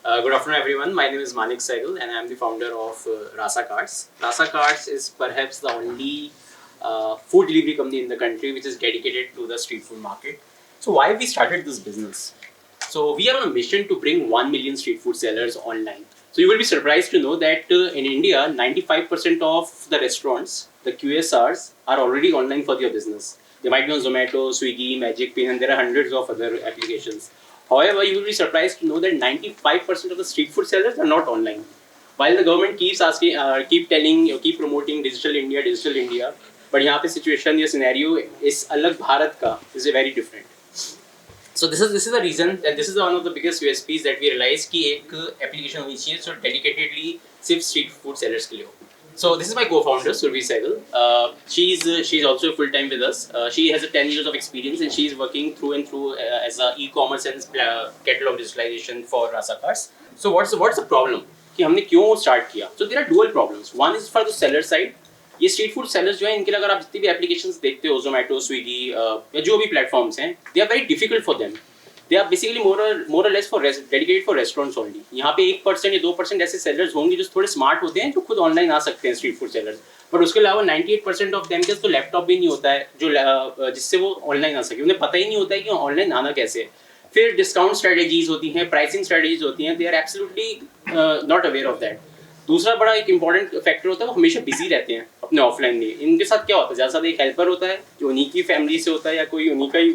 Good afternoon, everyone. My name is Manik Sehgal, and I am the founder of Rasa Carts. Rasa Carts is perhaps the only food delivery company in the country which is dedicated to the street food market. So, why we started this business? So, we are on a mission to bring 1 million street food sellers online. So, you will be surprised to know that in India, 95% of the restaurants, the QSRs, are already online for their business. They might be on Zomato, Swiggy, Magic Pin, and there are hundreds of other applications. However, you will be surprised to know that 95% of the street food sellers are not online. While the government keeps asking, keep promoting digital India, but यहाँ पे situation या scenario इस अलग भारत का is very different. So this is the reason that this is one of the biggest USPs that we realized कि एक application होनी चाहिए so dedicatedly सिर्फ street food sellers के लिए हो. So this is my co-founder Survi Sehgal. She's also full time with us. She has 10 years of experience and she's working through and through as a e-commerce and catalog digitalization for Rasa Carts. So what's the problem? कि हमने क्यों start किया? So there are dual problems. One is for the seller side. ये street food sellers जो है इनके लिए अगर आप जितनी भी एप्लीकेशंस देखते हो जोमेटो स्विगी या जो भी प्लेटफॉर्म्स हैं they are very difficult for them. They are basically more less for dedicated for restaurants only. यहाँ पे 1% या 2% ऐसे सेलर्स होंगे जो थोड़े स्मार्ट होते हैं जो खुद ऑनलाइन आ सकते हैं स्ट्रीट फूड सेलर्स. बट उसके अलावा 98% ऑफ देम के तो लैपटॉप भी नहीं होता है जो जिससे वो ऑनलाइन आ सके. उन्हें पता ही नहीं होता है कि ऑनलाइन आना कैसे है. फिर डिस्काउंट स्ट्रेटेजीज होती हैं, प्राइसिंग स्ट्रेटेजीज होती हैं. They are absolutely not aware of that. दूसरा बड़ा एक इंपॉर्टेंट फैक्टर होता है वो हमेशा बिजी रहते हैं अपने ऑफलाइन में. इनके साथ क्या होता है ज़्यादा से एक हेल्पर होता है जो उन्हीं की फैमिली से होता है या कोई उन्हीं का ही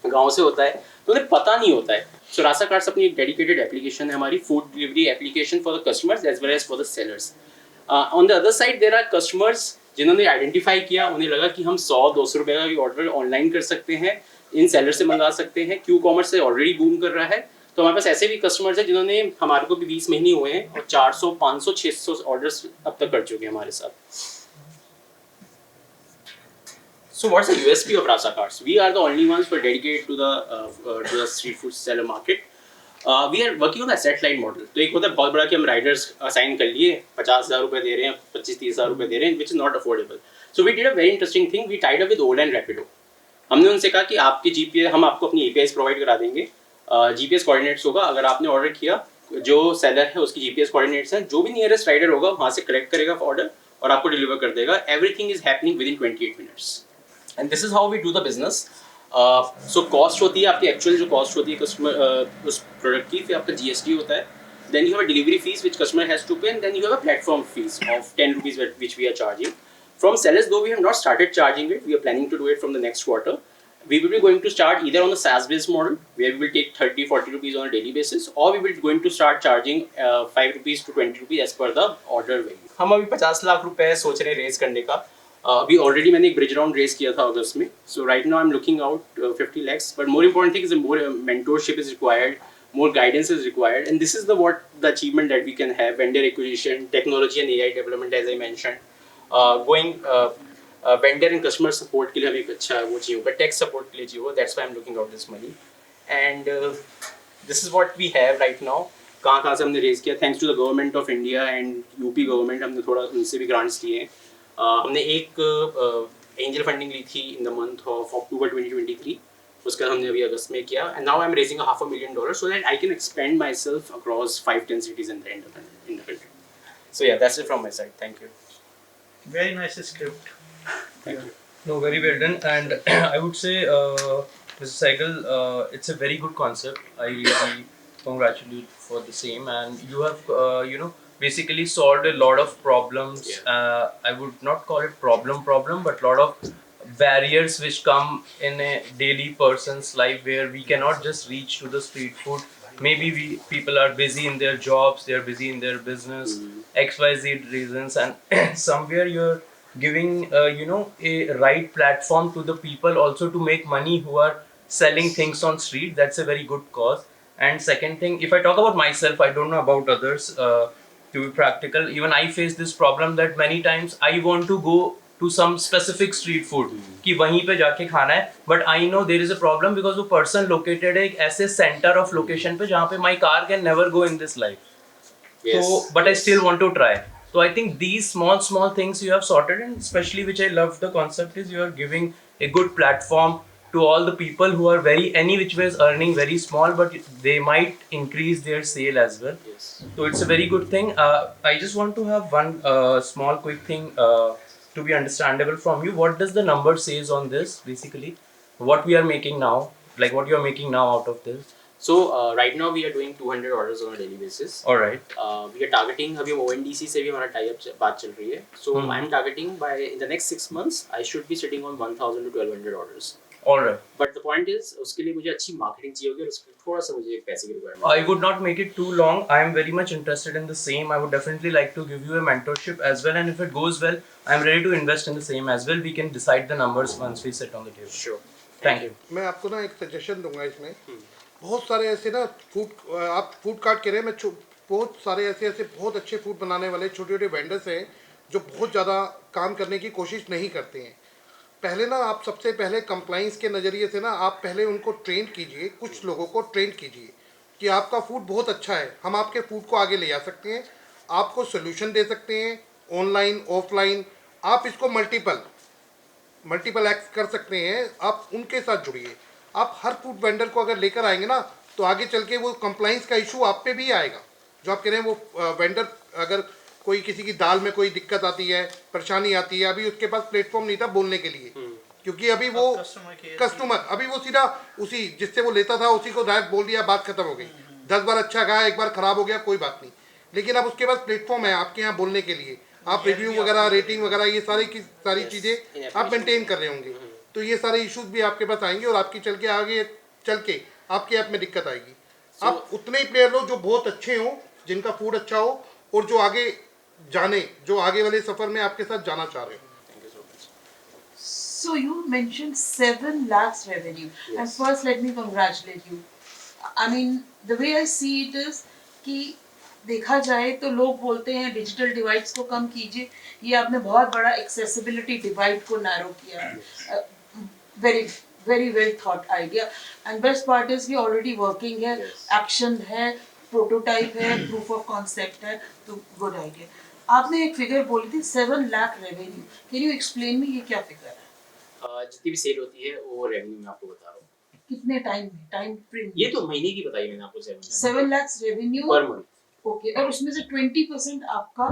गाँव से होता है तो उन्हें पता नहीं होता है. सो रासा कार्ड्स अपनी एक डेडिकेटेड एप्लीकेशन है हमारी food delivery application for the customers as well as for the sellers. On the other side there are customers जिन्होंने आइडेंटिफाई किया, उन्हें लगा कि हम 100-200 रुपये का भी ऑर्डर ऑनलाइन कर सकते हैं, इन सेलर से मंगा सकते हैं. क्यू कॉमर्स से ऑलरेडी बूम कर रहा है. तो हमारे पास ऐसे भी कस्टमर्स हैं जिन्होंने हमारे को भी 20 महीने हुए हैं और 400, 500, 600 ऑर्डर्स अब तक कर चुके हैं हमारे साथ. So what's the USP of Rasa Carts? We are the only ones who are dedicated to the street food seller market. We are working on the asset light model. तो एक होता है बहुत बड़ा कि हम राइडर्स असाइन कर लिए 50,000 रुपये दे रहे हैं, 25-30,000 रुपये दे रहे हैं, which is not affordable. So we did a very interesting thing. We tied up with Ola and Rapido. हमने उनसे कहा कि आपकी GPS हम आपको अपनी APIs प्रोवाइड करा देंगे. GPS कोऑर्डिनेट्स होगा. अगर आपने ऑर्डर किया जो सेलर है उसकी GPS कोऑर्डिनेट्स हैं, जो भी नियरेस्ट राइडर होगा वहाँ से कलेक्ट करेगा ऑर्डर और आपको डिलीवर कर देगा. Everything is happening within 28 minutes. And this is how we do the business. So cost होती है आपकी एक्चुअल जो कॉस्ट होती है कस्टमर उस प्रोडक्ट की, फिर आपका GST होता है, then you have a delivery fee which customer has to pay, and then you have a platform fee of 10 rupees which we are charging. From sellers, though we have not started charging it, we are planning to do it from the next quarter. We will be going to start either on the SaaS-based model, where we will take 30-40 rupees on a daily basis, or we will going to start charging 5 rupees to 20 rupees as per the order value. हम अभी 50 लाख रुपए सोच रहे हैं raise करने का. अभी already मैंने एक ब्रिज राउंड रेज किया था अगस्त में. So right now I am looking out 50 lakhs, but more important thing is more mentorship is required, more guidance is required, and this is the achievement that we can have: vendor acquisition, technology and AI development, as I mentioned. Vendor and customer support के लिए हमें एक अच्छा वो चाहिए होगा, tech support के लिए चाहिए होगा. That's why I'm looking out this money. And this is what we have right now. कहाँ से हमने रेज किया? Thanks to the government of India and UP government, हमने थोड़ा उनसे भी grants लिए हैं. हमने एक angel funding ली थी in the month of October 2023. उसका हमने अभी अगस्त में किया. And now I'm raising $500,000 so that I can expand myself across 5-10 cities in the country. So yeah, that's it from my side. Thank you. Very nice script. Thank you. No, very well done. And I would say, Mr. Sehgal, it's a very good concept. I really congratulate for the same. And you have, basically solved a lot of problems. Yeah. I would not call it problem, but lot of barriers which come in a daily person's life where we cannot just reach to the street food. Maybe people are busy in their jobs, they are busy in their business, XYZ reasons, and somewhere you're giving a right platform to the people also to make money who are selling things on street. That's a very good cause. And second thing, if I talk about myself, I don't know about others. To be practical, even I face this problem that many times I want to go to some specific street food कि वहीं पे जाके खाना है, but I know there is a problem because वो person located है एक ऐसे center of location पे जहाँ पे my car can never go in this life. Yes. So, but I still want to try. So I think these small things you have sorted, and especially which I love the concept is you are giving a good platform to all the people who are very any which ways earning very small, but they might increase their sale as well. Yes. So it's a very good thing. I just want to have one small quick thing to be understandable from you. What does the number says on this basically? What we are making now, like what you are making now out of this? So right now we are doing 200 orders on a daily basis. All right. We are targeting, अभी ONDC से भी हमारा tie up बात चल रही है. So I'm targeting by in the next 6 months I should be sitting on 1000 to 1200 orders. All right. But the point is उसके लिए मुझे अच्छी मार्केटिंग चाहिए होगी और उसके लिए थोड़ा सा मुझे पैसे की requirement. I would not make it too long. I am very much interested in the same. I would definitely like to give you a mentorship as well, and if it goes well, I am ready to invest in the same as well. We can decide the numbers once we sit on the table. Sure. Thank you. मैं आपको ना एक suggestion दूंगा इसमें. बहुत सारे ऐसे ना आप फूड कार्ट कह रहे हैं, मैं बहुत सारे ऐसे बहुत अच्छे फूड बनाने वाले छोटे छोटे वेंडर्स हैं जो बहुत ज़्यादा काम करने की कोशिश नहीं करते हैं. पहले ना आप सबसे पहले कंप्लाइंस के नज़रिए से ना आप पहले उनको ट्रेन कीजिए, कुछ लोगों को ट्रेन कीजिए कि आपका फूड बहुत अच्छा है, हम आपके फूड को आगे ले जा सकते हैं, आपको सोल्यूशन दे सकते हैं ऑनलाइन ऑफलाइन, आप इसको मल्टीपल एक्स कर सकते हैं. आप उनके साथ जुड़िए. आप हर फूड वेंडर को अगर लेकर आएंगे ना तो आगे चल के वो कंप्लाइंस का इशू आप पे भी आएगा. जो आप कह रहे हैं वो वेंडर अगर कोई किसी की दाल में कोई दिक्कत आती है, परेशानी आती है, अभी उसके पास प्लेटफॉर्म नहीं था बोलने के लिए, क्योंकि अभी वो कस्टमर अभी वो सीधा उसी जिससे वो लेता था उसी को डायरेक्ट बोल दिया, बात खत्म हो गई. 10 बार अच्छा कहा, एक बार खराब हो गया, कोई बात नहीं. लेकिन अब उसके पास प्लेटफॉर्म है आपके यहाँ बोलने के लिए, आप रिव्यू वगैरह रेटिंग वगैरह ये सारी चीज़ें आप मेंटेन कर रहे होंगे. तो ये सारे इश्यूज भी आपके पास आएंगे और आपकी आगे चल के आपके ऐप में दिक्कत आएगी. आप उतने ही प्लेयर लो जो बहुत अच्छे हों, जिनका फूड अच्छा हो और जो आगे वाले सफर में आपके साथ जाना चाह रहे हो. So you mentioned 7 lakhs revenue. Yes. And first let me congratulate you. I mean, the way I see it is कि देखा जाए तो लोग बोलते हैं डिजिटल डिवाइड्स को कम कीजिए, ये आपने बहुत बड़ा एक्सेसिबिलिटी डिवाइड को नैरो किया. Very very well thought idea. And best part is कि ऑलरेडी वर्किंग है, एक्शन है, प्रोटोटाइप है, प्रूफ ऑफ कॉन्सेप्ट है, तो गुड आइडिया. आपने एक फिगर बोली थी 7 lakh revenue. Can you explain me ये क्या फिगर है? जितनी भी सेल होती है वो रेवेन्यू मैं आपको बता रहा हूँ. कितने टाइम फ्रेम? ये तो महीने की बताई मैंने आपको. 7 lakh revenue per month. Okay. और उसमें से 20% आपका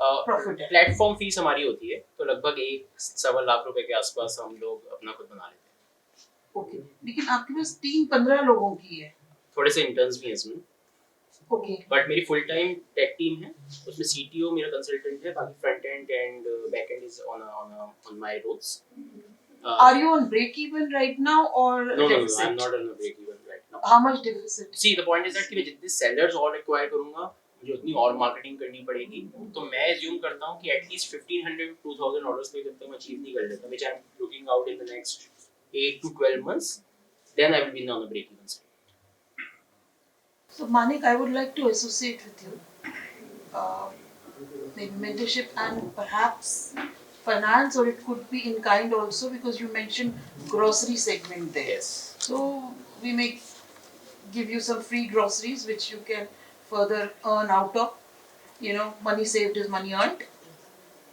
प्रॉफिट है. प्लेटफॉर्म फीस हमारी होती है तो लगभग 1-1.25 लाख रुपए के आसपास हम लोग अपना खुद बना लेते हैं. ओके. लेकिन आपके पास 3-15 लोगों की है. थोड़े से इंटर्न्स भी हैं इसमें. ओके. बट मेरी फुल टाइम टेक टीम है, उसमें सीटीओ मेरा कंसल्टेंट है, बाकी front end and back end is on my roles. Are you on break even right now or No, deficit? I'm not on a break even right now. How much deficit? See, the point is that कि मैं जितने sellers और acquire करूँगा, मुझे उतनी और marketing करनी पड़ेगी. तो मैं assume करता हूँ कि at least 1500 to 2000 orders पे जब तक मैं achieve नहीं कर लेता, which I'm looking out in the next 8 to 12 months, then I will be on a break even side. So Manik, I would like to associate with you. Maybe mentorship and perhaps finance, or it could be in kind also, because you mentioned grocery segment there. Yes. So we may give you some free groceries which you can further earn out of. Money saved is money earned.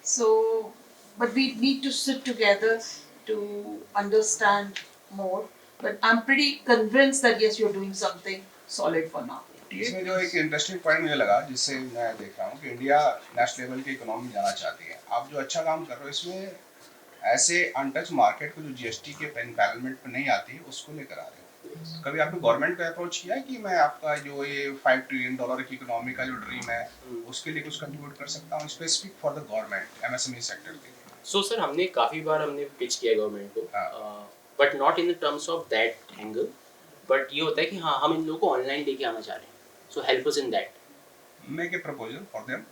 So, but we need to sit together to understand more. But I'm pretty convinced that yes, you're doing something solid for now. इसमें जो एक interesting point मुझे लगा, जिससे मैं देख रहा हूँ कि इंडिया नेशनल लेवल की इकोनॉमी जाना चाहती है. आप जो अच्छा काम कर रहे हो इसमें ऐसे अनटच मार्केट को जो जीएसटी के पैनल पे नहीं आती उसको लेकर आ रहे हो. कभी आपने गवर्नमेंट को अप्रोच किया कि मैं आपका जो ये $5 ट्रिलियन की इकोनॉमी का जो ड्रीम है उसके लिए कुछ कंट्रीब्यूट कर सकता हूँ specific for the government MSME sector के लिए? So sir, हमने काफी बार पिच किया गवर्नमेंट को, but not in the terms of that angle. But ये होता है कि हाँ, हम इन लोगों को ऑनलाइन लेके आना चाह रहे हैं. So help us in that. Make a proposal for them,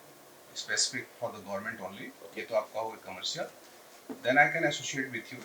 specific for the government only. ये तो आपका होगा commercial. Then I can associate with you.